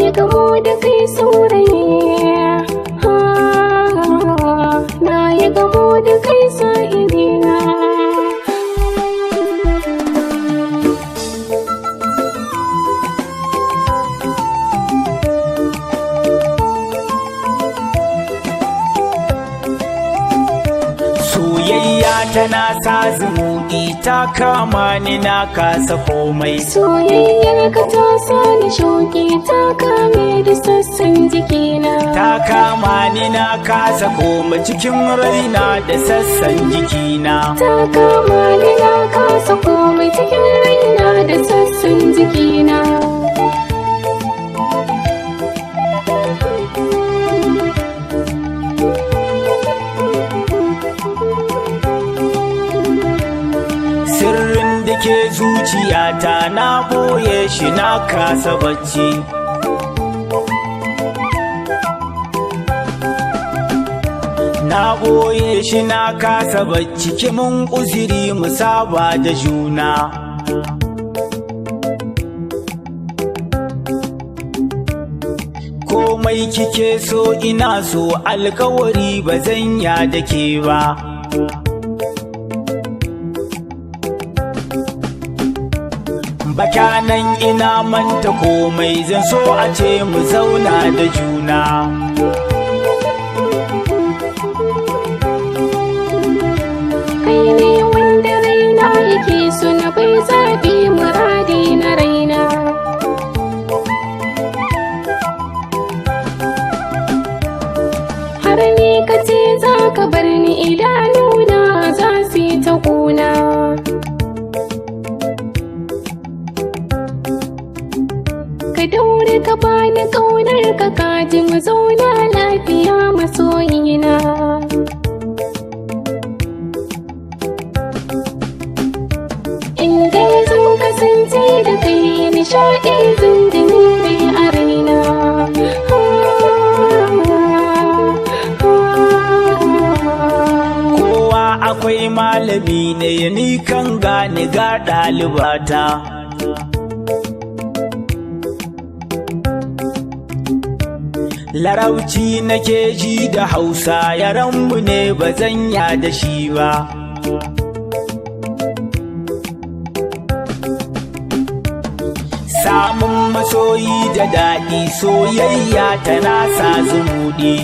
yi gamo da kai saurayi, na yi gamo da kai sa'idina. Soyayya tana sa zumuɗi, ta kama ni na kasa komai. Soyayyar ka ta sa ni shauƙi, ta kame da sassan jikina. Ta kama ni na kasa komai cikin raina da sassan jikina. Ta kama ni na kasa komai cikin raina da sassan jikina. Sirrin da ke zuciyata na boye shi na kasa bacci. Na boye shi na kasa bacci, kimin uziri mu saba da juna. Komai kike so ina so, alkawari ba zan ya da ke ba. Bakanan ina manta komai, zan so a ce mu zauna da juna. Kai ne wanda raina yake so, na bai zaɓi muradi na raina. Har ni ka ce za ka bar ni, idanuna za su yi ta ƙuna. Ka daure ka bani ƙaunar ka, kaji mu zauna lafiya masoyina. In dai zan kasance da kai, nishaɗi zan dani dai a raina. Kowa akwai malami ne, ni kan gane ga ɗalibata. Larabci nake ji da Hausa, yaranmu ne ba zan ya da shi ba. Samun masoyi da daɗi, soyayya tana sa zumuɗi.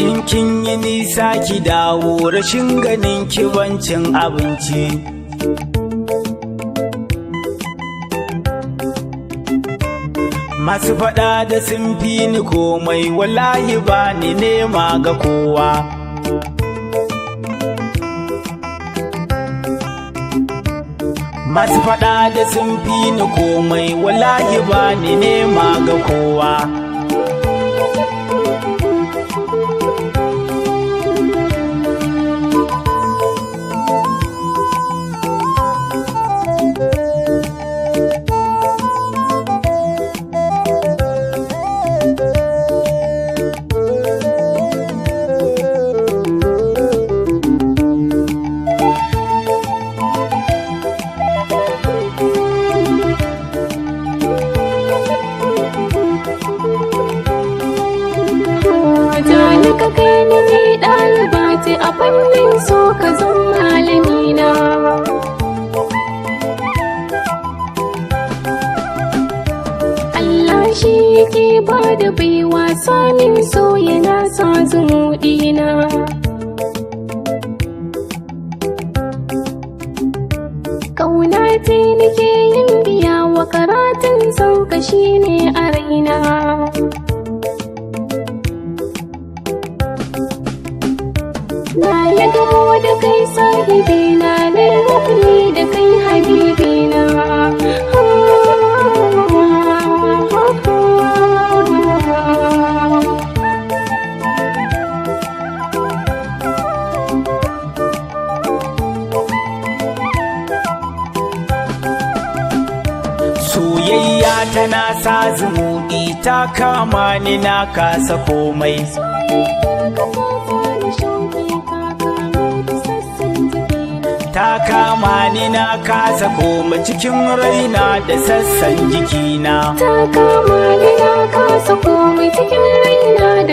In kin yi nisa ki dawo, rashin ganin ki wancin abinci. Masu faɗa da sun fi ni komai, wallahi ba ni nema ga kowa. Masu faɗa da sun fi ni komai, wallahi ba ni nema ga kowa. Ka kai ni ɗaliba ce a fannin so, ka zan malamina. Allah shi yake ba da baiwa, samin so yana sa zumuɗina. Ƙauna ce nake yin biya wa, karatun sauka shi ne a raina. Na yi gamo da kai sahibina, na rukuni da kai habibina. Soyayya tana sa zumuɗi, ta kama ni na kasa komai. ta kama ni na kasa koma cikin raina da sassan jikina. Ta kama ni na kasa komai cikin raina